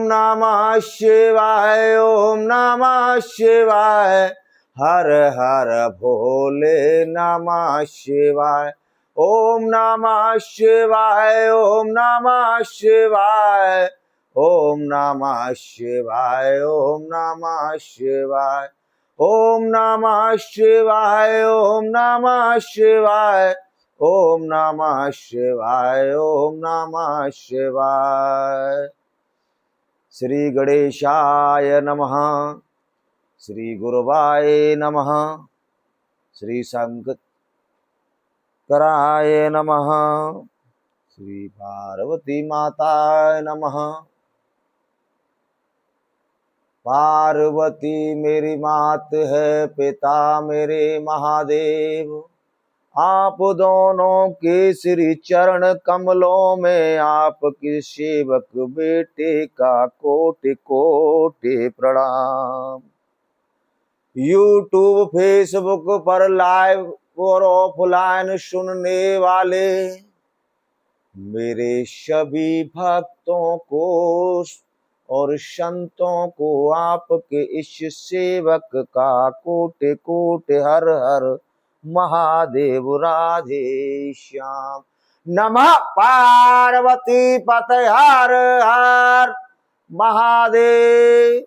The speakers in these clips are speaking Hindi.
नमः शिवाय, ओम नमः शिवाय। हर हर भोले नमः शिवाय, ओम नमः शिवाय, ओम नमः शिवाय, ओम नमः शिवाय, ओम नमः शिवाय, ओम नमः शिवाय, ओम नमः शिवाय, ओम नमः शिवाय, ओम नमः शिवाय। श्री गणेशाय नमः, श्री गुरुवाय नमः, श्री शंकराय नमः, श्री पार्वती माताय नमः। पार्वती मेरी मात है, पिता मेरे महादेव। आप दोनों के श्री चरण कमलों में आपके सेवक बेटे का कोटि कोटि प्रणाम। यूट्यूब फेसबुक पर लाइव और ऑफलाइन सुनने वाले मेरे सभी भक्तों को और संतों को आपके इस सेवक का कोटि कोटि हर हर महादेव। राधे श्याम। नमः पार्वती पते हर हर महादेव।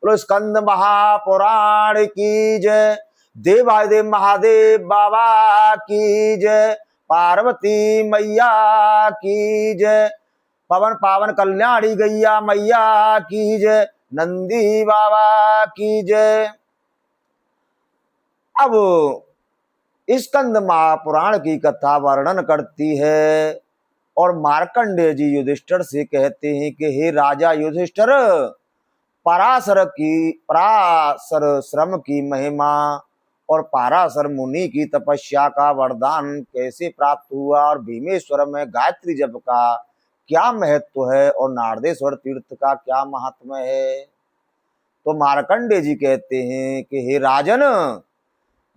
बोलो स्कंद महापुराण की जय, देवादिदेव महादेव बाबा की जय, पार्वती मैया की जय, पवन पावन कल्याणी गैया मैया की जय, नंदी बाबा की जय। अब स्कंद महापुराण की कथा वर्णन करती है और मार्कंडेय जी युधिष्ठिर से कहते हैं कि हे राजा युधिष्ठिर, पराशर श्रम की महिमा और पराशर मुनि की तपस्या का वरदान कैसे प्राप्त हुआ और भीमेश्वर में गायत्री जप का क्या महत्व है और नारदेश्वर तीर्थ का क्या महात्म्य है। तो मार्कंडेय जी कहते हैं कि हे राजन,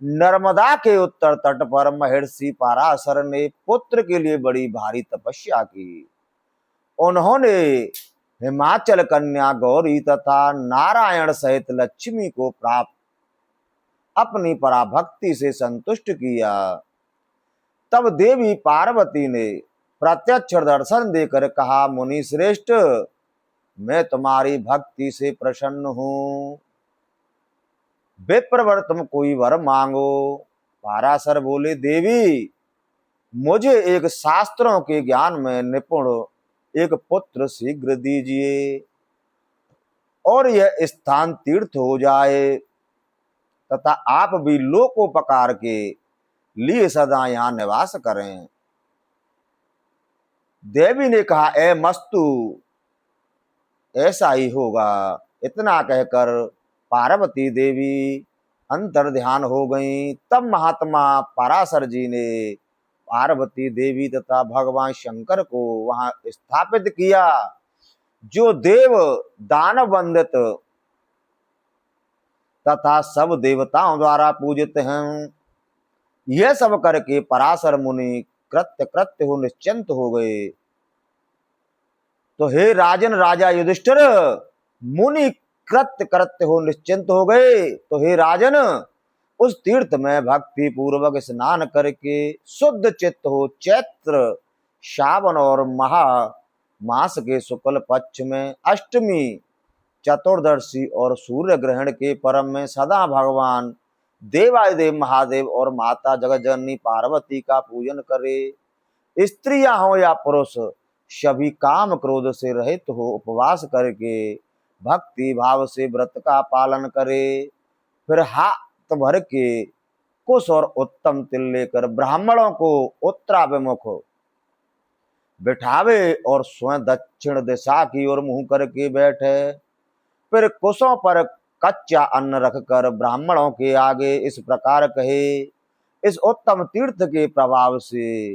नर्मदा के उत्तर तट पर महर्षि पराशर ने पुत्र के लिए बड़ी भारी तपस्या की। उन्होंने हिमाचल कन्या गौरी तथा नारायण सहित लक्ष्मी को प्राप्त अपनी पराभक्ति से संतुष्ट किया। तब देवी पार्वती ने प्रत्यक्ष दर्शन देकर कहा, मुनि श्रेष्ठ, मैं तुम्हारी भक्ति से प्रसन्न हूं। विप्रवर तुम कोई वर मांगो। पराशर बोले, देवी, मुझे एक शास्त्रों के ज्ञान में निपुण एक पुत्र शीघ्र दीजिए और यह स्थान तीर्थ हो जाए तथा आप भी लोकोपकार के लिए सदा यहाँ निवास करें। देवी ने कहा, ए मस्तु, ऐसा ही होगा। इतना कहकर पार्वती देवी अंतर ध्यान हो गई। तब महात्मा पराशर जी ने पार्वती देवी तथा भगवान शंकर को वहां स्थापित किया, जो देव दानव वंदित तथा सब देवताओं द्वारा पूजित हैं। यह सब करके पराशर मुनि कृत्य कृत्य हो निश्चिंत हो गए। तो हे राजन राजा युधिष्ठिर, मुनि कृत्य कृत्य हो निश्चिंत हो गए। तो हे राजन, उस तीर्थ में भक्ति पूर्वक स्नान करके शुद्ध चित्त हो चैत्र, श्रावण और महा मास के शुक्ल पक्ष में अष्टमी, चतुर्दशी और सूर्य ग्रहण के परम में सदा भगवान देवादिदेव महादेव और माता जगतजननी पार्वती का पूजन करे। स्त्रियां हो या पुरुष, सभी काम क्रोध से रहित हो उपवास करके भक्ति भाव से व्रत का पालन करे। फिर हाथ भर के कुश और उत्तम तिल लेकर ब्राह्मणों को उत्तराभिमुख बिठावे और स्वयं दक्षिण दिशा की ओर मुंह करके बैठे। फिर कुशों पर कच्चा अन्न रखकर ब्राह्मणों के आगे इस प्रकार कहे, इस उत्तम तीर्थ के प्रभाव से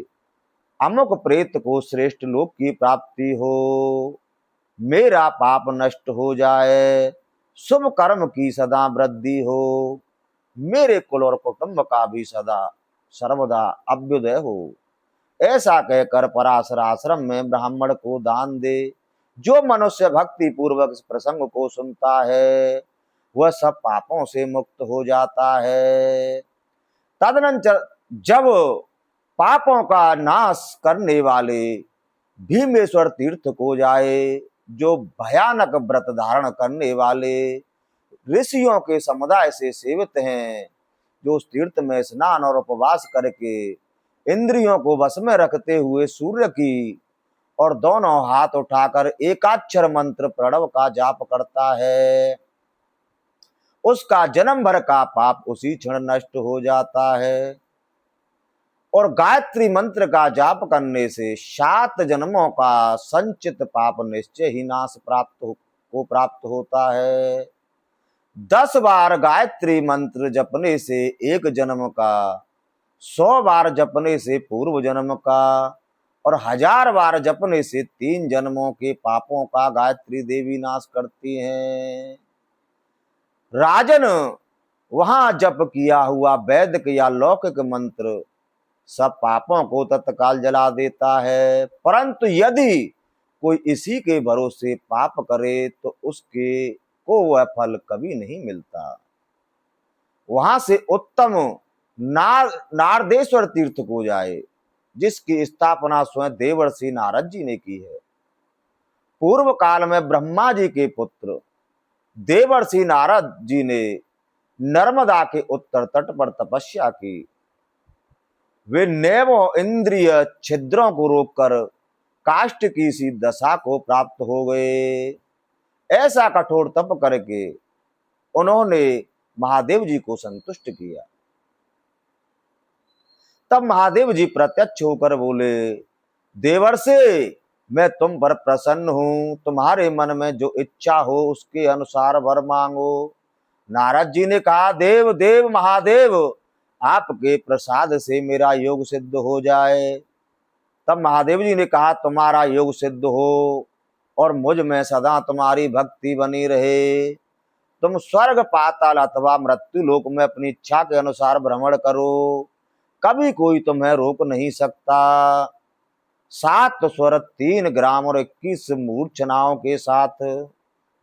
अमुक प्रेत को श्रेष्ठ लोक की प्राप्ति हो, मेरा पाप नष्ट हो जाए, शुभ कर्म की सदा वृद्धि हो, मेरे कुल और कुटुंब का भी सदा सर्वदा अभ्युदय हो। ऐसा कहकर पराशर आश्रम में ब्राह्मण को दान दे जो मनुष्य भक्ति पूर्वक इस प्रसंग को सुनता है वह सब पापों से मुक्त हो जाता है। तदनंतर जब पापों का नाश करने वाले भीमेश्वर तीर्थ को जाए, जो भयानक व्रत धारण करने वाले ऋषियों के समुदाय से सेवित हैं, जो उस तीर्थ में स्नान और उपवास करके इंद्रियों को वश में रखते हुए सूर्य की और दोनों हाथ उठाकर एकाक्षर मंत्र प्रणव का जाप करता है, उसका जन्म भर का पाप उसी क्षण नष्ट हो जाता है। और गायत्री मंत्र का जाप करने से 7 जन्मों का संचित पाप निश्चय ही नाश प्राप्त होता है। 10 बार गायत्री मंत्र जपने से 1 जन्म का, 100 बार जपने से पूर्व जन्म का और 1000 बार जपने से 3 जन्मों के पापों का गायत्री देवी नाश करती हैं। राजन, वहां जप किया हुआ वैदिक या लौकिक मंत्र सब पापों को तत्काल जला देता है, परंतु यदि कोई इसी के भरोसे पाप करे तो उसके को वह फल कभी नहीं मिलता। वहां से उत्तम नारदेश्वर तीर्थ को जाए, जिसकी स्थापना स्वयं देवर्षि नारद जी ने की है। पूर्व काल में ब्रह्मा जी के पुत्र देवर्षि नारद जी ने नर्मदा के उत्तर तट पर तपस्या की। वे नैवों इंद्रिय छिद्रों को रोककर काष्ठ की सी दशा को प्राप्त हो गए। ऐसा कठोर तप करके उन्होंने महादेव जी को संतुष्ट किया। तब महादेव जी प्रत्यक्ष होकर बोले, देवर्षि, मैं तुम पर प्रसन्न हूं, तुम्हारे मन में जो इच्छा हो उसके अनुसार वर मांगो। नारद जी ने कहा, देव देव महादेव, आपके प्रसाद से मेरा योग सिद्ध हो जाए। तब महादेव जी ने कहा, तुम्हारा योग सिद्ध हो और मुझ में सदा तुम्हारी भक्ति बनी रहे। तुम स्वर्ग पाताल अथवा मृत्यु लोक में अपनी इच्छा के अनुसार भ्रमण करो, कभी कोई तुम्हें रोक नहीं सकता। 7 स्वर, 3 ग्राम और 21 मूर्छनाओं के साथ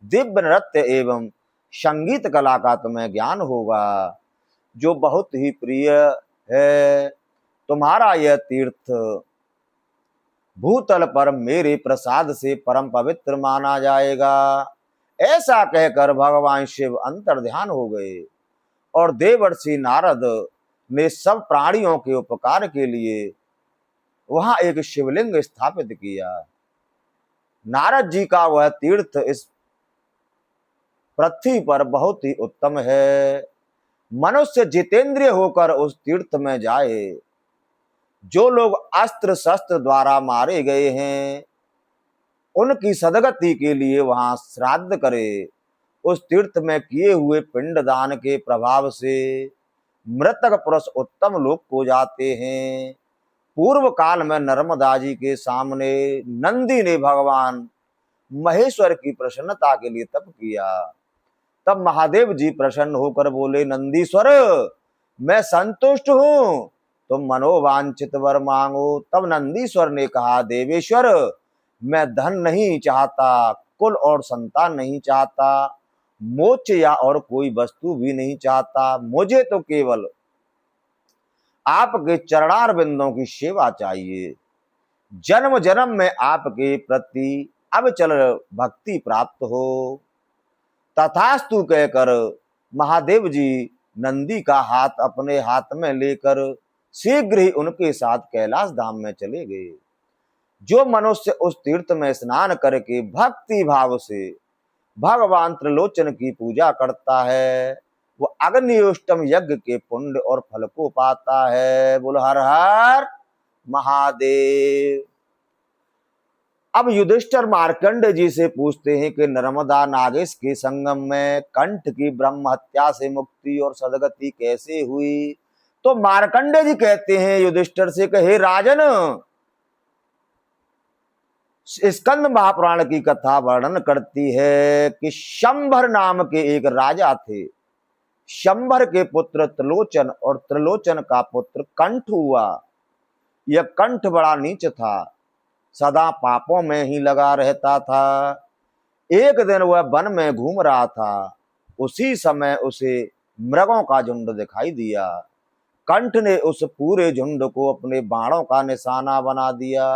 दिव्य नृत्य एवं संगीत कला का तुम्हें ज्ञान होगा, जो बहुत ही प्रिय है। तुम्हारा यह तीर्थ भूतल पर मेरे प्रसाद से परम पवित्र माना जाएगा। ऐसा कहकर भगवान शिव अंतर्ध्यान हो गए और देवर्षि नारद ने सब प्राणियों के उपकार के लिए वहां एक शिवलिंग स्थापित किया। नारद जी का वह तीर्थ इस पृथ्वी पर बहुत ही उत्तम है। मनुष्य जितेंद्रिय होकर उस तीर्थ में जाए। जो लोग अस्त्र शस्त्र द्वारा मारे गए हैं उनकी सदगति के लिए वहां श्राद्ध करे। उस तीर्थ में किए हुए पिंडदान के प्रभाव से मृतक पुरुष उत्तम लोक को जाते हैं। पूर्व काल में नर्मदा जी के सामने नंदी ने भगवान महेश्वर की प्रसन्नता के लिए तप किया। तब महादेव जी प्रसन्न होकर बोले, नंदीश्वर, मैं संतुष्ट हूं, तुम मनोवांछित वर मांगो। तब नंदीश्वर ने कहा, देवेश्वर, मैं धन नहीं चाहता, कुल और संतान नहीं चाहता, मोक्ष या और कोई वस्तु भी नहीं चाहता। मुझे तो केवल आपके चरणार बिंदों की सेवा चाहिए। जन्म जन्म में आपके प्रति अविचल भक्ति प्राप्त हो। तथास्तु कहकर महादेव जी नंदी का हाथ अपने हाथ में लेकर शीघ्र ही उनके साथ कैलाश धाम में चले गए। जो मनुष्य उस तीर्थ में स्नान करके भक्ति भाव से भगवान त्रिलोचन की पूजा करता है, वो अग्निष्टम यज्ञ के पुण्य और फल को पाता है। बोल हर हर महादेव। अब युधिष्ठिर मार्कंडे जी से पूछते हैं कि नर्मदा नागेश के संगम में कंठ की ब्रह्म हत्या से मुक्ति और सदगति कैसे हुई? तो मार्कंडे जी कहते हैं युधिष्ठिर से कि हे राजन, स्कंद महापुराण की कथा वर्णन करती है कि शंभर नाम के एक राजा थे। शंभर के पुत्र त्रिलोचन और त्रिलोचन का पुत्र कंठ हुआ। यह कंठ बड़ा नीच था। सदा पापों में ही लगा रहता था। एक दिन वह वन में घूम रहा था, उसी समय उसे मृगों का झुंड दिखाई दिया। कंठ ने उस पूरे झुंड को अपने बाणों का निशाना बना दिया।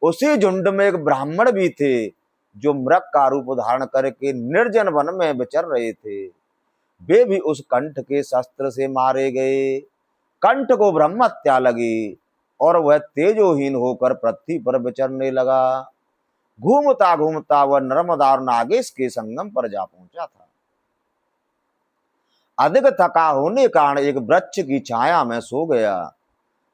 उसी झुंड में एक ब्राह्मण भी थे, जो मृग का रूप धारण करके निर्जन वन में विचर रहे थे। वे भी उस कंठ के शस्त्र से मारे गए। कंठ को ब्रह्म हत्या लगी और वह तेजोहीन होकर पृथ्वी पर विचरने लगा। घूमता घूमता वह नर्मदा और नागेश के संगम पर जा पहुंचा था। अधिक थका होने के कारण एक वृक्ष की छाया में सो गया।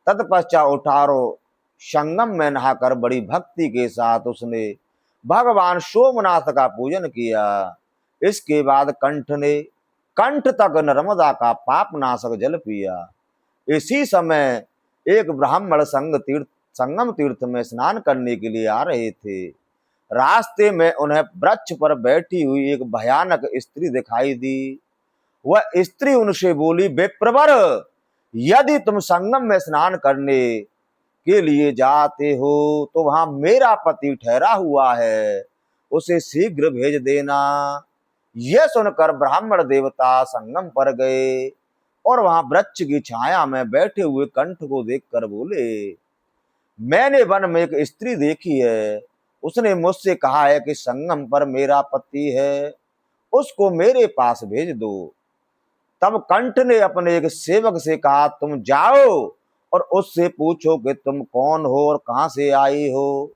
तत्पश्चात उठारो संगम में नहाकर बड़ी भक्ति के साथ उसने भगवान सोमनाथ का पूजन किया। इसके बाद कंठ तक नर्मदा का पाप नाशक जल पिया। इसी समय एक ब्राह्मण संगम तीर्थ में स्नान करने के लिए आ रहे थे। रास्ते में उन्हें वृक्ष पर बैठी हुई एक भयानक स्त्री दिखाई दी। वह स्त्री उनसे बोली, विप्रवर, यदि तुम संगम में स्नान करने के लिए जाते हो तो वहां मेरा पति ठहरा हुआ है, उसे शीघ्र भेज देना। यह सुनकर ब्राह्मण देवता संगम पर गए और वहां वृक्ष की छाया में बैठे हुए कंठ को देखकर बोले, मैंने वन में एक स्त्री देखी है, उसने मुझसे कहा है कि संगम पर मेरा पति है, उसको मेरे पास भेज दो। तब कंठ ने अपने एक सेवक से कहा, तुम जाओ और उससे पूछो कि तुम कौन हो और कहां से आई हो।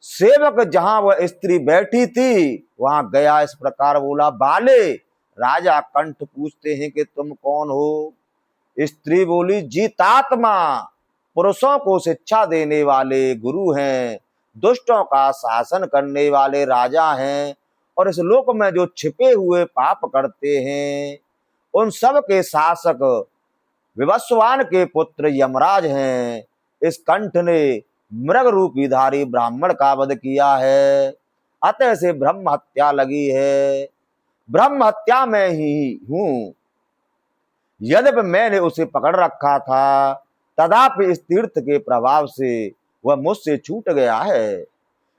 सेवक जहां वह स्त्री बैठी थी वहां गया, इस प्रकार बोला, बाले, राजा कंठ पूछते हैं कि तुम कौन हो। स्त्री बोली, जीतात्मा, पुरुषों को शिक्षा देने वाले गुरु हैं, दुष्टों का शासन करने वाले राजा हैं, और इस लोक में जो छिपे हुए पाप करते हैं उन सब के शासक विवस्वान के पुत्र यमराज हैं। इस कंठ ने मृग रूपी धारी ब्राह्मण का वध किया है, अतः से ब्रह्म हत्या लगी है। ब्रह्म हत्या में ही हूं। यद्यपि मैंने उसे पकड़ रखा था, तथापि इस तीर्थ के प्रभाव से वह मुझसे छूट गया है।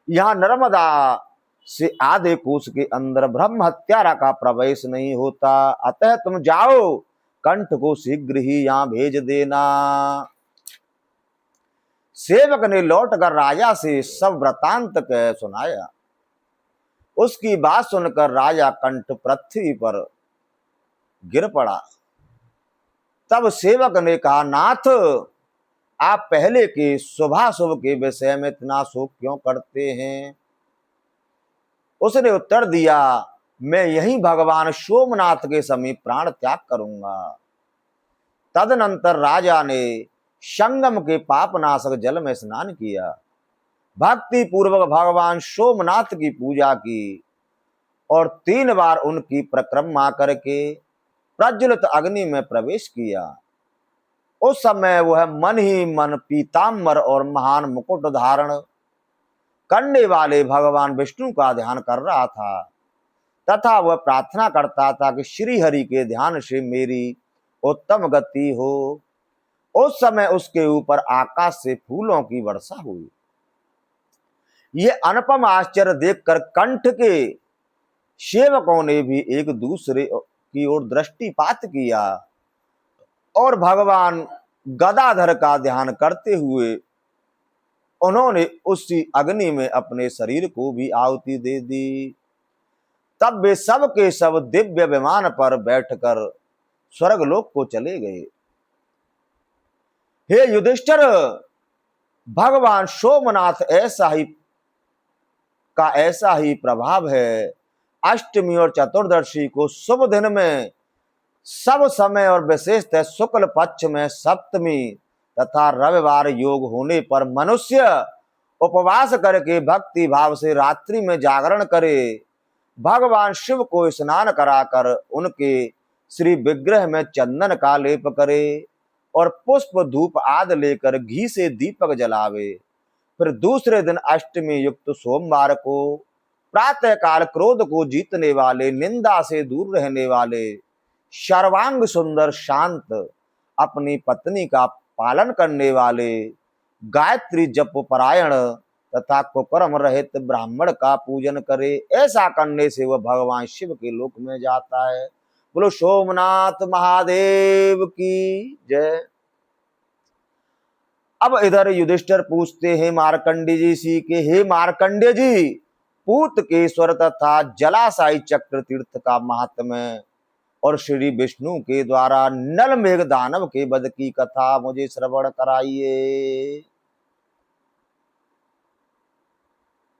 यहाँ नर्मदा से आधे कोस के अंदर ब्रह्म हत्यारा का प्रवेश नहीं होता, अतः तुम जाओ, कंठ को शीघ्र ही यहाँ भेज देना। सेवक ने लौटकर राजा से सब वृतांत कह सुनाया। उसकी बात सुनकर राजा कंठ पृथ्वी पर गिर पड़ा। तब सेवक ने कहा, नाथ, आप पहले के शुभाशुभ के विषय में इतना शोक क्यों करते हैं। उसने उत्तर दिया, मैं यही भगवान सोमनाथ के समीप प्राण त्याग करूंगा। तदनंतर राजा ने संगम के पापनाशक जल में स्नान किया, भक्ति पूर्वक भगवान सोमनाथ की पूजा की और 3 बार उनकी परिक्रमा करके प्रज्वलित अग्नि में प्रवेश किया। उस समय वह मन ही मन पीताम्बर और महान मुकुट धारण करने वाले भगवान विष्णु का ध्यान कर रहा था, तथा वह प्रार्थना करता था कि श्री हरि के ध्यान से मेरी उत्तम गति हो। उस समय उसके ऊपर आकाश से फूलों की वर्षा हुई। ये अनुपम आश्चर्य देखकर कंठ के सेवकों ने भी एक दूसरे की ओर दृष्टिपात किया और भगवान गदाधर का ध्यान करते हुए उन्होंने उसी अग्नि में अपने शरीर को भी आहुति दे दी। तब वे सब के सब दिव्य विमान पर बैठकर स्वर्गलोक को चले गए। हे युधिष्ठिर, भगवान सोमनाथ ऐसा ही प्रभाव है। अष्टमी और चतुर्दशी को शुभ दिन में सब समय और विशेषतः शुक्ल पक्ष में सप्तमी तथा रविवार योग होने पर मनुष्य उपवास करके भक्ति भाव से रात्रि में जागरण करे, भगवान शिव को स्नान कराकर उनके श्री विग्रह में चंदन का लेप करे और पुष्प धूप आदि लेकर घी से दीपक जलावे। फिर दूसरे दिन अष्टमी युक्त सोमवार को प्रातः काल क्रोध को जीतने वाले, निंदा से दूर रहने वाले, सर्वांग सुंदर शांत, अपनी पत्नी का पालन करने वाले, गायत्री जप परायण तथा कुकर्म रहित ब्राह्मण का पूजन करे, ऐसा करने से वह भगवान शिव के लोक में जाता है। बोलो सोमनाथ महादेव की जय। अब इधर युधिष्ठिर पूछते हैं मार्कंडे जी से कि हे मार्कंडे जी, पूत केश्वर तथा जलाशायी चक्र तीर्थ का महात्म्य और श्री विष्णु के द्वारा नल मेघ दानव के वध की कथा मुझे श्रवण कराइए।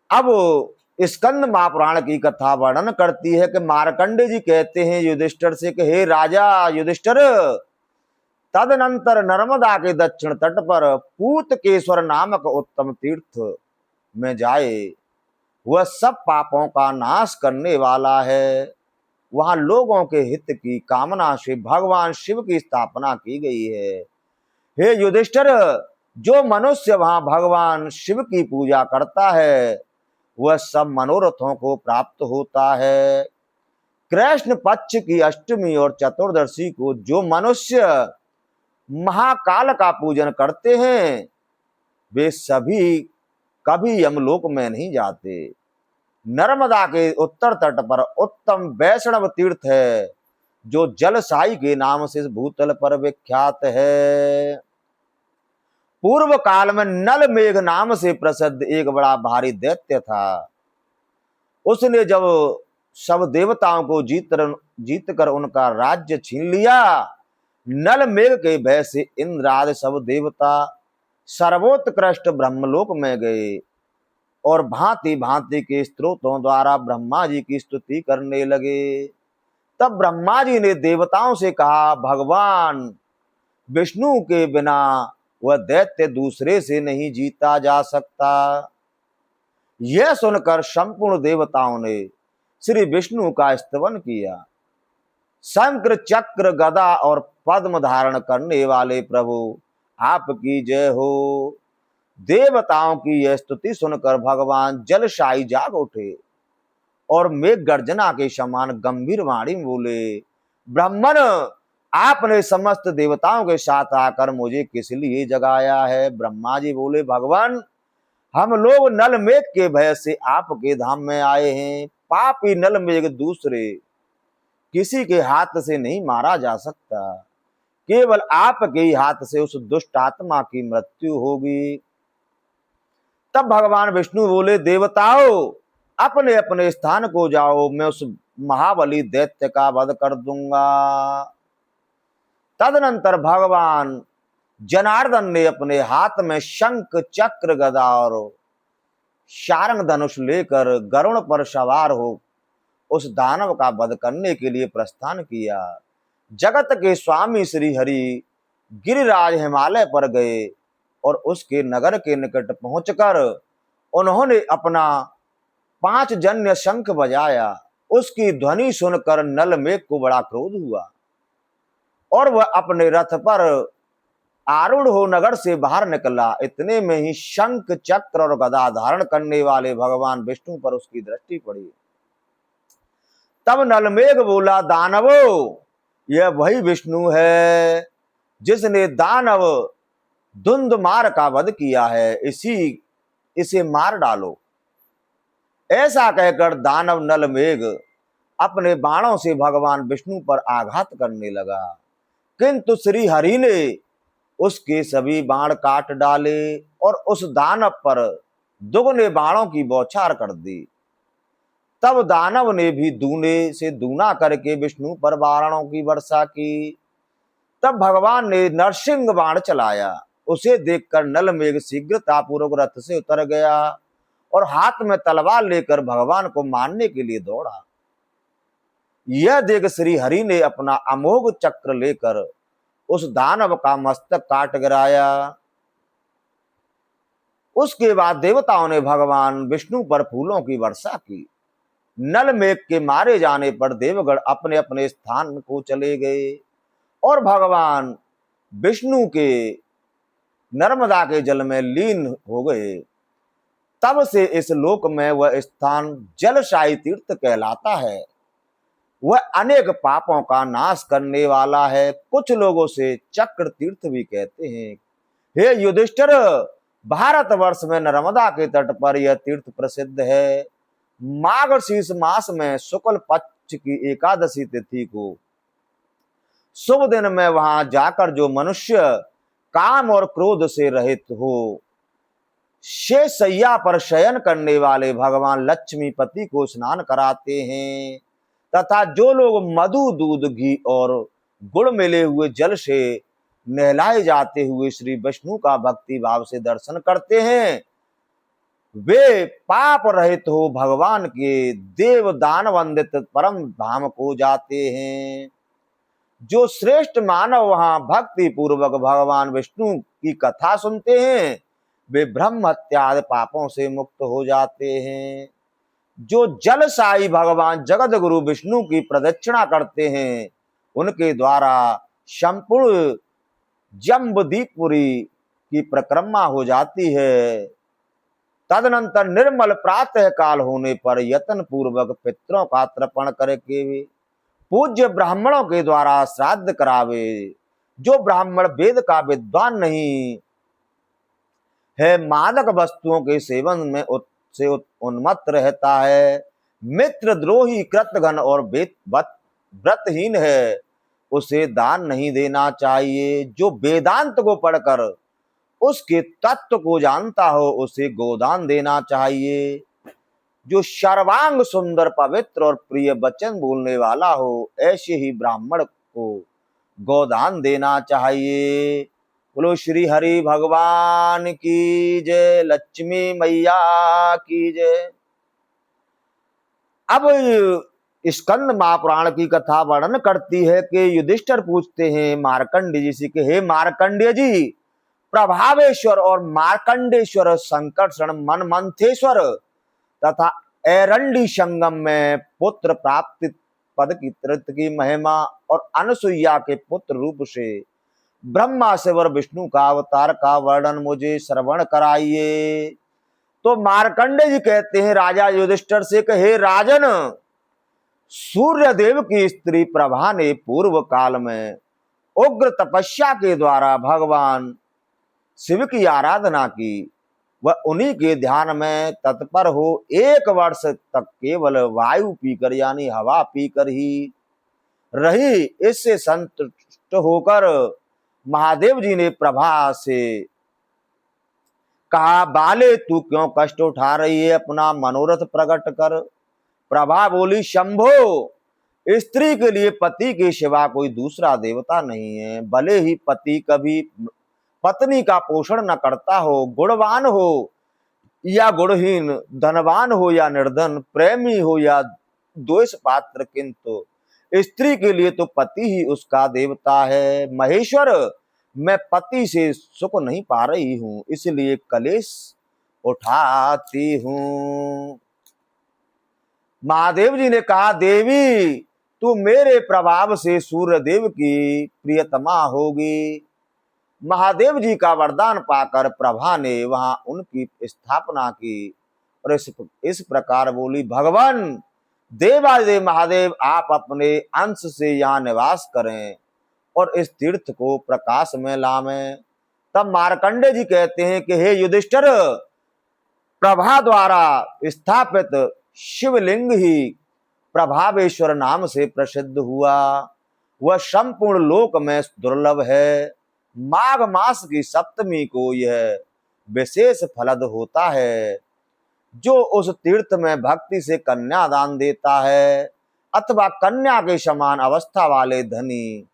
अब स्कंद महापुराण की कथा वर्णन करती है कि मार्कंडे जी कहते हैं युधिष्ठिर से कि हे राजा युधिष्ठिर, तदनंतर नर्मदा के दक्षिण तट पर पूतकेश्वर नामक उत्तम तीर्थ में जाए, वह सब पापों का नाश करने वाला है। वहां लोगों के हित की कामना से भगवान शिव की स्थापना की गई है। हे युधिष्ठिर, जो मनुष्य वहां भगवान शिव की पूजा करता है वह सब मनोरथों को प्राप्त होता है। कृष्ण पक्ष की अष्टमी और चतुर्दशी को जो मनुष्य महाकाल का पूजन करते हैं वे सभी कभी यमलोक में नहीं जाते। नर्मदा के उत्तर तट पर उत्तम वैष्णव तीर्थ है जो जलसाई के नाम से भूतल पर विख्यात है। पूर्व काल में नल मेघ नाम से प्रसिद्ध एक बड़ा भारी दैत्य था। उसने जब सब देवताओं को जीत कर उनका राज्य छीन लिया, नल मेघ के भय से इंद्र आदि सब देवता सर्वोत्कृष्ट ब्रह्मलोक में गए और भांति भांति के स्तोत्रों द्वारा ब्रह्मा जी की स्तुति करने लगे। तब ब्रह्मा जी ने देवताओं से कहा, भगवान विष्णु के बिना वह दैत्य दूसरे से नहीं जीता जा सकता। यह सुनकर संपूर्ण देवताओं ने श्री विष्णु का स्तवन किया। शंकर चक्र गदा और पद्म धारण करने वाले प्रभु आपकी जय हो। देवताओं की यह स्तुति सुनकर भगवान जलशायी जाग उठे और मेघ गर्जना के समान गंभीर वाणी में बोले, ब्राह्मण, आपने समस्त देवताओं के साथ आकर मुझे किस लिए जगाया है? ब्रह्मा जी बोले, भगवान, हम लोग नल मेघ के भय से आपके धाम में आए हैं। पापी नल मेघ दूसरे किसी के हाथ से नहीं मारा जा सकता, केवल आपके ही हाथ से उस दुष्ट आत्मा की मृत्यु होगी। तब भगवान विष्णु बोले, देवताओं, अपने अपने स्थान को जाओ, मैं उस महाबली दैत्य का वध कर दूंगा। तदनंतर भगवान जनार्दन ने अपने हाथ में शंख चक्र गदा और शारंग धनुष लेकर गरुड़ पर सवार हो उस दानव का वध करने के लिए प्रस्थान किया। जगत के स्वामी श्री हरि गिरिराज हिमालय पर गए और उसके नगर के निकट पहुंचकर उन्होंने अपना 5 जन्य शंख बजाया। उसकी ध्वनि सुनकर नल मेघ को बड़ा क्रोध हुआ और वह अपने रथ पर आरूढ़ हो नगर से बाहर निकला। इतने में ही शंख चक्र और गदा धारण करने वाले भगवान विष्णु पर उसकी दृष्टि पड़ी। तब नलमेघ बोला, दानवो, यह वही विष्णु है जिसने दानव धुंधमार का वध किया है, इसे मार डालो। ऐसा कहकर दानव नलमेघ अपने बाणों से भगवान विष्णु पर आघात करने लगा, किंतु श्री हरि ने उसके सभी बाण काट डाले और उस दानव पर दुगने बाणों की बौछार कर दी। तब दानव ने भी दूने से दूना करके विष्णु पर बाणों की वर्षा की। तब भगवान ने नरसिंह बाण चलाया। उसे देखकर नलमेघ शीघ्रतापूर्वक रथ से उतर गया और हाथ में तलवार लेकर भगवान को मारने के लिए दौड़ा। यह देख श्री हरि ने अपना अमोघ चक्र लेकर उस दानव का मस्तक काट गिराया। उसके बाद देवताओं ने भगवान विष्णु पर फूलों की वर्षा की। नलमेघ के मारे जाने पर देवगण अपने अपने स्थान को चले गए और भगवान विष्णु के नर्मदा के जल में लीन हो गए। तब से इस लोक में वह स्थान जलशायी तीर्थ कहलाता है। वह अनेक पापों का नाश करने वाला है। कुछ लोगों से चक्र तीर्थ भी कहते हैं। हे युधिष्ठिर, भारतवर्ष में नर्मदा के तट पर यह तीर्थ प्रसिद्ध है। माघ मास में शुक्ल पक्ष की एकादशी तिथि को शुभ दिन में वहां जाकर जो मनुष्य काम और क्रोध से रहित हो, शेष सैया पर शयन करने वाले भगवान लक्ष्मीपति को स्नान कराते हैं, तथा जो लोग मधु दूध घी और गुड़ मिले हुए जल से नहलाए जाते हुए श्री विष्णु का भक्ति भाव से दर्शन करते हैं, वे पाप रहित हो भगवान के देव दान वंदित परम धाम को जाते हैं। जो श्रेष्ठ मानव वहां भक्ति पूर्वक भगवान विष्णु की कथा सुनते हैं, वे ब्रह्म हत्या आदि पापों से मुक्त हो जाते हैं। जो जल साई भगवान जगत गुरु विष्णु की प्रदक्षिणा करते हैं, उनके द्वारा संपूर्ण जम्बुदीपुरी की परिक्रमा हो जाती है। तदनंतर निर्मल प्रातः काल होने पर यत्न पूर्वक पितरों का तर्पण करके पूज्य ब्राह्मणों के द्वारा श्राद्ध करावे। जो ब्राह्मण वेद का विद्वान नहीं है, मादक वस्तुओं के सेवन में से उन्मत्त रहता है, मित्र द्रोही कृतघ्न और व्रतहीन है, उसे दान नहीं देना चाहिए। जो वेदांत को पढ़कर उसके तत्व को जानता हो, उसे गोदान देना चाहिए। जो सर्वांग सुंदर पवित्र और प्रिय वचन बोलने वाला हो, ऐसे ही ब्राह्मण को गोदान देना चाहिए। बोलो श्री हरि भगवान की जय, लक्ष्मी मैया की जय। अब स्कंद महापुराण की कथा वर्णन करती है कि युधिष्ठिर पूछते हैं मार्कंडेय जी से कि हे मार्कंडेय जी, प्रभावेश्वर और मार्कंडेश्वर, संकर्षण, मनमंथेश्वर तथा एरंडी संगम में पुत्र प्राप्ति पद की तीर्थ की महिमा और अनसुईया के पुत्र रूप से ब्रह्मा शिव और विष्णु का अवतार का वर्णन मुझे श्रवण कराइए। तो मार्कंडेय जी कहते हैं राजा युधिष्ठिर से कि हे राजन, सूर्य देव की स्त्री प्रभा ने पूर्व काल में उग्र तपस्या के द्वारा भगवान शिव की आराधना की। वह उन्हीं के ध्यान में तत्पर हो 1 वर्ष तक केवल वायु पीकर यानी हवा पीकर ही रही। इससे संतुष्ट होकर महादेव जी ने प्रभा से कहा, बाले तू क्यों कष्ट उठा रही है, अपना मनोरथ प्रकट कर। प्रभा बोली, शंभो, स्त्री के लिए पति के सिवा कोई दूसरा देवता नहीं है। भले ही पति कभी पत्नी का पोषण न करता हो, गुणवान हो या गुणहीन, धनवान हो या निर्धन, प्रेमी हो या द्वेष पात्र, किंतु स्त्री के लिए तो पति ही उसका देवता है। महेश्वर, मैं पति से सुख नहीं पा रही हूं, इसलिए कलेश उठाती हूं। महादेव जी ने कहा, देवी, तू मेरे प्रभाव से सूर्य देव की प्रियतमा होगी। महादेव जी का वरदान पाकर प्रभा ने वहां उनकी स्थापना की और इस प्रकार बोली, भगवान देवादेव महादेव, आप अपने अंश से यहाँ निवास करें और इस तीर्थ को प्रकाश में लावें। तब मार्कंडेय जी कहते हैं कि हे युधिष्ठिर, प्रभा द्वारा स्थापित शिवलिंग ही प्रभावेश्वर नाम से प्रसिद्ध हुआ। वह संपूर्ण लोक में दुर्लभ है। माघ मास की सप्तमी को यह विशेष फलद होता है। जो उस तीर्थ में भक्ति से कन्यादान देता है अथवा कन्या के समान अवस्था वाले धनी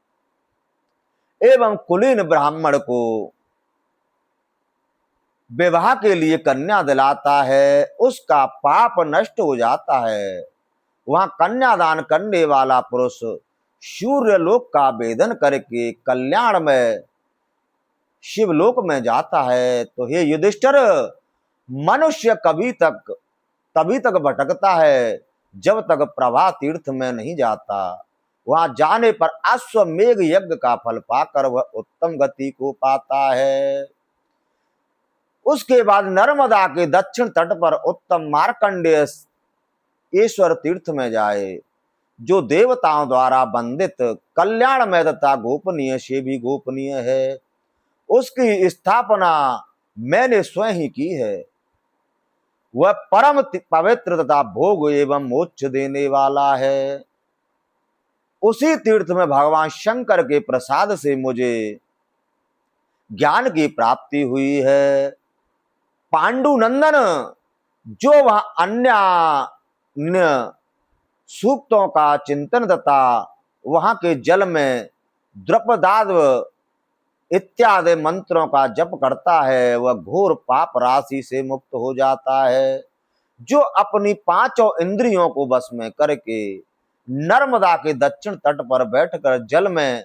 एवं कुलीन ब्राह्मण को विवाह के लिए कन्या दिलाता है, उसका पाप नष्ट हो जाता है। वहां कन्यादान करने वाला पुरुष सूर्य लोक का वेदन करके कल्याण में शिवलोक में जाता है। तो हे युधिष्ठिर, मनुष्य तभी तक भटकता है जब तक प्रभा तीर्थ में नहीं जाता। वहां जाने पर अश्वमेघ यज्ञ का फल पाकर वह उत्तम गति को पाता है। उसके बाद नर्मदा के दक्षिण तट पर उत्तम मार्कंडेय ईश्वर तीर्थ में जाए, जो देवताओं द्वारा वंदित, कल्याण में तथा गोपनीय से भी गोपनीय है। उसकी स्थापना मैंने स्वयं ही की है। वह परम पवित्र तथा भोग एवं मोक्ष देने वाला है। उसी तीर्थ में भगवान शंकर के प्रसाद से मुझे ज्ञान की प्राप्ति हुई है। पांडुनंदन, जो वह अन्य सूक्तों का चिंतन तथा वहां के जल में द्रपदाद्व इत्यादि मंत्रों का जप करता है, वह घोर पाप राशि से मुक्त हो जाता है। जो अपनी पांचों इंद्रियों को वश में करके नर्मदा के दक्षिण तट पर बैठकर जल में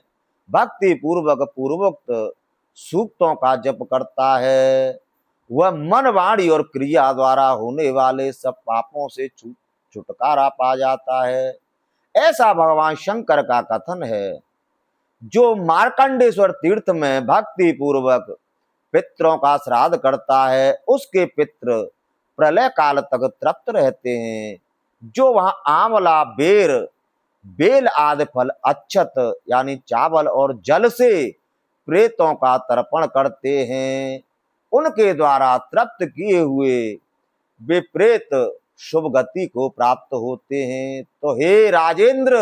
भक्ति पूर्वक पूर्वोक्त सूक्तों का जप करता है, वह मन वाणी और क्रिया द्वारा होने वाले सब पापों से छुटकारा पा जाता है। ऐसा भगवान शंकर का कथन है। जो मार्कंडेश्वर तीर्थ में भक्ति पूर्वक पितरों का श्राद्ध करता है, उसके पितर प्रलय काल तक तृप्त रहते हैं। जो वहां आंवला, बेल आदि फल, अक्षत यानी चावल और जल से प्रेतों का तर्पण करते हैं, उनके द्वारा तृप्त किए हुए वे प्रेत शुभ गति को प्राप्त होते हैं। तो हे राजेंद्र,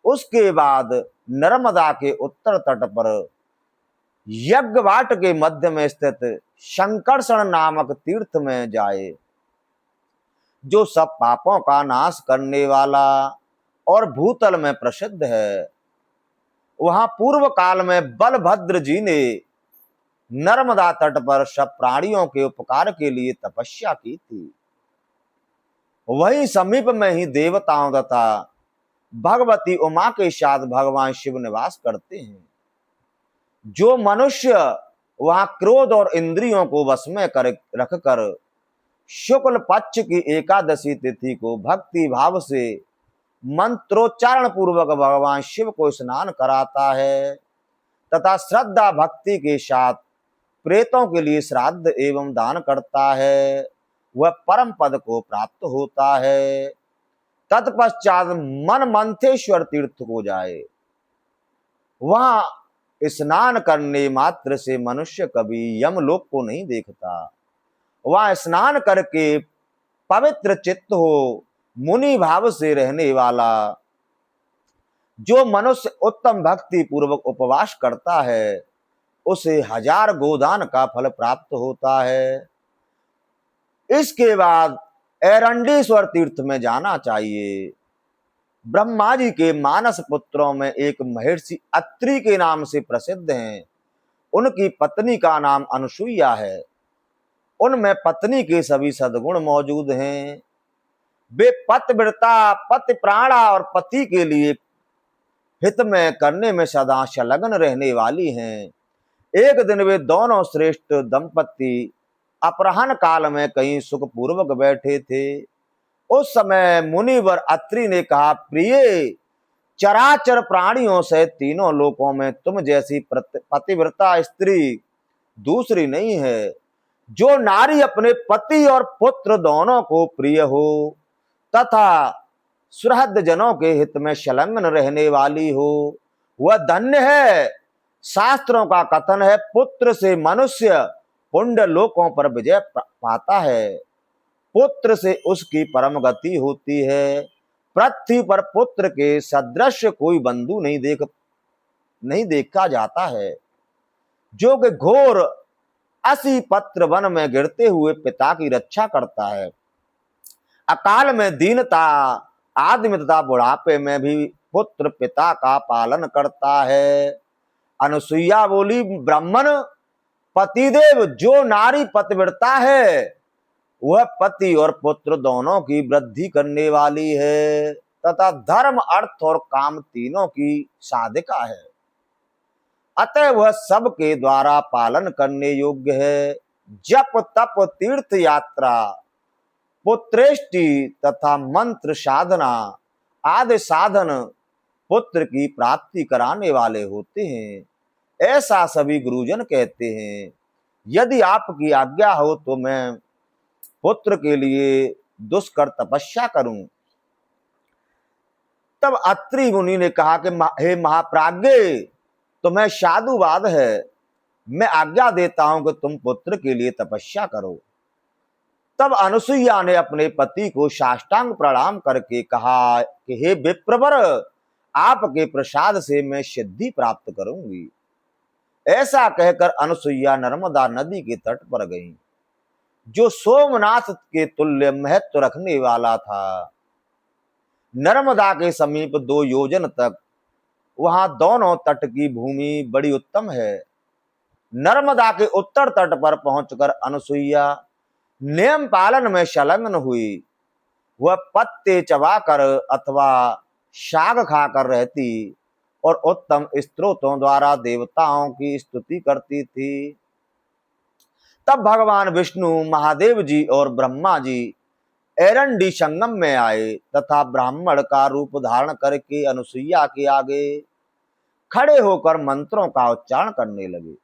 उसके बाद नर्मदा के उत्तर तट पर यज्ञवाट के मध्य में स्थित शंकरषण नामक तीर्थ में जाए, जो सब पापों का नाश करने वाला और भूतल में प्रसिद्ध है। वहां पूर्व काल में बलभद्र जी ने नर्मदा तट पर सब प्राणियों के उपकार के लिए तपस्या की थी। वहीं समीप में ही देवताओं तथा भगवती उमा के साथ भगवान शिव निवास करते हैं। जो मनुष्य वहां क्रोध और इंद्रियों को वश में रखकर शुक्ल पक्ष की एकादशी तिथि को भक्ति भाव से मंत्रोच्चारण पूर्वक भगवान शिव को स्नान कराता है तथा श्रद्धा भक्ति के साथ प्रेतों के लिए श्राद्ध एवं दान करता है, वह परम पद को प्राप्त होता है। तत्पश्चात मन मंथेश्वर तीर्थ को जाए। वहां स्नान करने मात्र से मनुष्य कभी यमलोक को नहीं देखता। वहां स्नान करके पवित्र चित्त हो मुनि भाव से रहने वाला जो मनुष्य उत्तम भक्ति पूर्वक उपवास करता है, उसे 1000 गोदान का फल प्राप्त होता है। इसके बाद एरंडेश्वर तीर्थ में जाना चाहिए। ब्रह्मा जी के मानस पुत्रों में एक महर्षि अत्रि के नाम से प्रसिद्ध हैं। उनकी पत्नी का नाम अनुसुईया है। उनमें पत्नी के सभी सद्गुण मौजूद हैं। वे पतिव्रता, पति प्राणा और पति के लिए हित में करने में सदा संलग्न रहने वाली हैं। एक दिन वे दोनों श्रेष्ठ दंपति अपराह्न काल में कहीं सुखपूर्वक बैठे थे। उस समय मुनिवर अत्रि ने कहा, प्रिय, चराचर प्राणियों से तीनों लोकों में तुम जैसी पतिव्रता स्त्री दूसरी नहीं है। जो नारी अपने पति और पुत्र दोनों को प्रिय हो तथा सुहृद जनों के हित में संलग्न रहने वाली हो, वह धन्य है। शास्त्रों का कथन है, पुत्र से मनुष्य पुण्य लोकों पर विजय पाता है। पुत्र से उसकी परम गति होती है। पृथ्वी पर पुत्र के सदृश कोई बंधु नहीं देखा जाता है। जो कि घोर 80 पत्र वन में गिरते हुए पिता की रक्षा करता है। अकाल में दीनता, आदमी तथा बुढ़ापे में भी पुत्र पिता का पालन करता है। अनुसुईया बोली, ब्राह्मण पतिदेव, जो नारी पतिव्रता है वह पति और पुत्र दोनों की वृद्धि करने वाली है तथा धर्म, अर्थ और काम तीनों की साधिका है। अतः वह सबके द्वारा पालन करने योग्य है। जप, तप, तीर्थ यात्रा, पुत्रेष्टि तथा मंत्र साधना आदि साधन पुत्र की प्राप्ति कराने वाले होते हैं, ऐसा सभी गुरुजन कहते हैं। यदि आपकी आज्ञा हो तो मैं पुत्र के लिए दुष्कर तपस्या करूं। तब अत्रि मुनि ने कहा कि हे महाप्राज्ञ, तुम्हें साधुवाद है। मैं आज्ञा देता हूं कि तुम पुत्र के लिए तपस्या करो। तब अनुसुईया ने अपने पति को साष्टांग प्रणाम करके कहा कि हे विप्रवर, आपके प्रसाद से मैं सिद्धि प्राप्त करूंगी। ऐसा कहकर अनुसुईया नर्मदा नदी के तट पर गई, जो सोमनाथ के तुल्य महत्व रखने वाला था। नर्मदा के समीप 2 योजन तक वहां दोनों तट की भूमि बड़ी उत्तम है। नर्मदा के उत्तर तट पर पहुंचकर अनुसुईया नियम पालन में संलग्न हुई। वह पत्ते चबाकर अथवा शाक खाकर रहती और उत्तम स्तोत्रों द्वारा देवताओं की स्तुति करती थी। तब भगवान विष्णु, महादेव जी और ब्रह्मा जी एरंडी संगम में आए तथा ब्राह्मण का रूप धारण करके अनुसुईया के आगे खड़े होकर मंत्रों का उच्चारण करने लगे।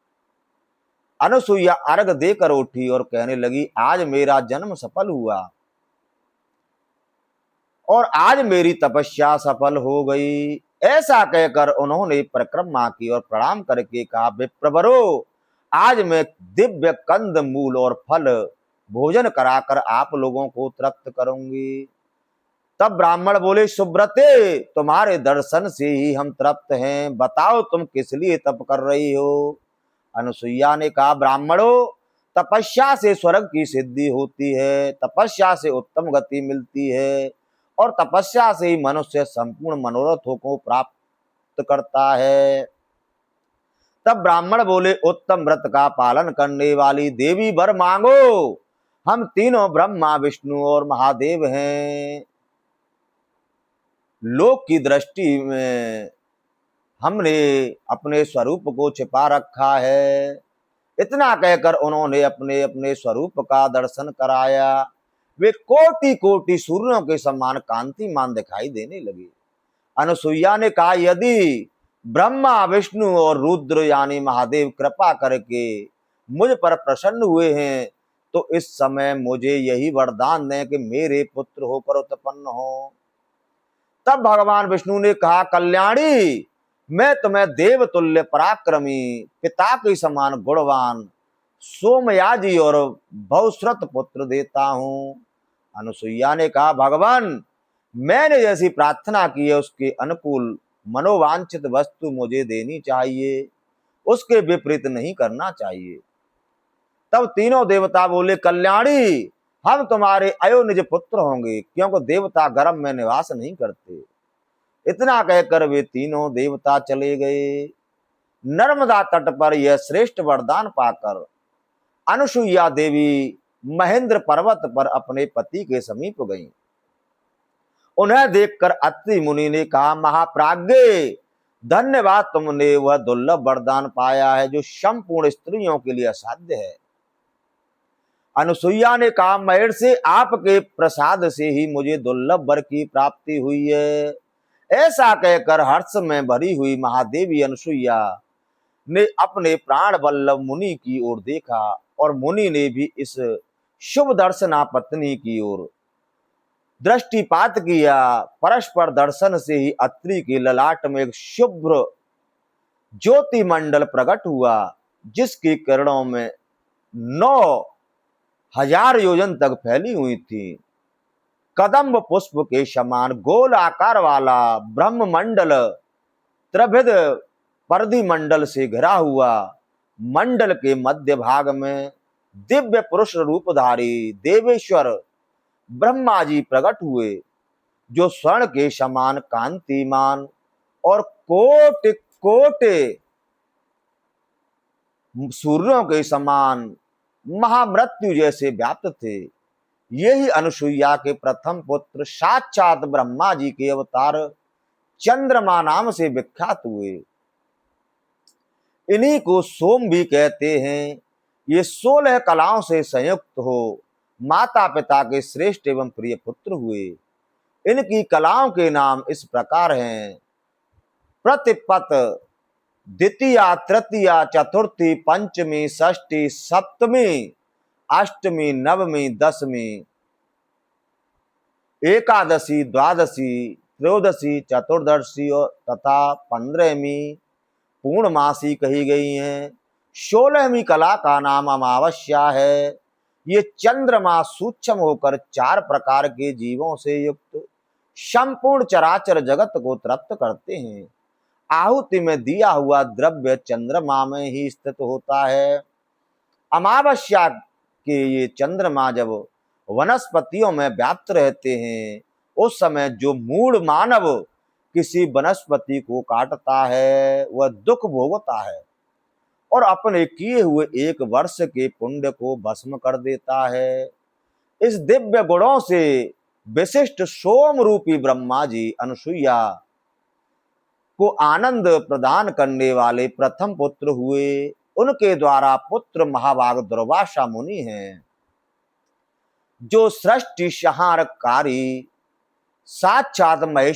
अनुसुईया अर्घ देकर उठी और कहने लगी, आज मेरा जन्म सफल हुआ और आज मेरी तपस्या सफल हो गई। ऐसा कहकर उन्होंने परिक्रमा की और प्रणाम करके कहा, विप्रवरो, आज मैं दिव्य कंद मूल और फल भोजन कराकर आप लोगों को तृप्त करूंगी। तब ब्राह्मण बोले, सुब्रते, तुम्हारे दर्शन से ही हम तृप्त हैं, बताओ तुम किस लिए तप कर रही हो। अनुसुईया ने कहा, ब्राह्मणों, तपस्या से स्वर्ग की सिद्धि होती है, तपस्या से उत्तम गति मिलती है और तपस्या से ही मनुष्य संपूर्ण मनोरथों को प्राप्त करता है। तब ब्राह्मण बोले, उत्तम व्रत का पालन करने वाली देवी, वर मांगो। हम तीनों ब्रह्मा, विष्णु और महादेव हैं। लोक की दृष्टि में हमने अपने स्वरूप को छिपा रखा है। इतना कहकर उन्होंने अपने अपने स्वरूप का दर्शन कराया। वे कोटि कोटि सूर्यों के समान कांतिमान दिखाई देने लगे। अनुसुईया ने कहा, यदि ब्रह्मा, विष्णु और रुद्र यानी महादेव कृपा करके मुझ पर प्रसन्न हुए हैं तो इस समय मुझे यही वरदान दें कि मेरे पुत्र होकर उत्पन्न हो। तब भगवान विष्णु ने कहा, कल्याणी, मैं तुम्हें देवतुल्य पराक्रमी, पिता के समान गुणवान सोमयाजी और बहुश्रुत पुत्र देता हूं। अनुसुईया ने कहा, भगवान, मैंने जैसी प्रार्थना की है उसके अनुकूल मनोवांछित वस्तु मुझे देनी चाहिए, उसके विपरीत नहीं करना चाहिए। तब तीनों देवता बोले, कल्याणी, हम तुम्हारे अयोनिज पुत्र होंगे, क्योंकि देवता गर्भ में निवास नहीं करते। इतना कहकर वे तीनों देवता चले गए। नर्मदा तट पर यह श्रेष्ठ वरदान पाकर अनुसुईया देवी महेंद्र पर्वत पर अपने पति के समीप गईं। उन्हें देखकर अत्रि मुनि ने कहा, महाप्राज्ञ, धन्यवाद, तुमने वह दुर्लभ वरदान पाया है जो संपूर्ण स्त्रियों के लिए असाध्य है। अनुसुईया ने कहा, महर्षि, आपके प्रसाद से ही मुझे दुर्लभ वर की प्राप्ति हुई है। ऐसा कहकर हर्ष में भरी हुई महादेवी अनुसुईया ने अपने प्राण वल्लभ मुनि की ओर देखा और मुनि ने भी इस शुभ दर्शना पत्नी की ओर दृष्टिपात किया। परस्पर दर्शन से ही अत्रि के ललाट में एक शुभ्र ज्योति मंडल प्रकट हुआ, जिसकी किरणों में 9,000 योजन तक फैली हुई थी। कदम्ब पुष्प के समान गोल आकार वाला ब्रह्ममंडल त्रिभिद परधि मंडल से घिरा हुआ। मंडल के मध्य भाग में दिव्य पुरुष रूपधारी देवेश्वर ब्रह्मा जी प्रकट हुए, जो स्वर्ण के समान कांतिमान और कोटि कोटि सूर्यों के समान महामृत्यु जैसे व्याप्त थे। यही अनुसुईया के प्रथम पुत्र साक्षात ब्रह्मा जी के अवतार चंद्रमा नाम से विख्यात हुए। इन्हीं को सोम भी कहते हैं। ये 16 कलाओं से संयुक्त हो माता पिता के श्रेष्ठ एवं प्रिय पुत्र हुए। इनकी कलाओं के नाम इस प्रकार हैं: प्रतिपत, द्वितीया, तृतीया, चतुर्थी, पंचमी, षष्ठी, सप्तमी, अष्टमी, नवमी, दशमी, एकादशी, द्वादशी, त्रयोदशी, चतुर्दशी तथा 15वीं पूर्णमासी कही गई हैं। 16वीं कला का नाम अमावस्या है। ये चंद्रमा सूक्ष्म होकर 4 प्रकार के जीवों से युक्त संपूर्ण चराचर जगत को तृप्त करते हैं। आहुति में दिया हुआ द्रव्य चंद्रमा में ही स्थित होता है। अमावस्या के ये चंद्रमा जब वनस्पतियों में व्याप्त रहते हैं, उस समय जो मूढ़ मानव किसी वनस्पति को काटता है वह दुख भोगता है और अपने किए हुए 1 वर्ष के पुण्य को भस्म कर देता है। इस दिव्य गुणों से विशिष्ट सोम रूपी ब्रह्मा जी अनुसुईया को आनंद प्रदान करने वाले प्रथम पुत्र हुए। उनके द्वारा पुत्र महाभाग दुर्वासा मुनि हैं, जो सृष्टि संहारकारी साक्षात महेश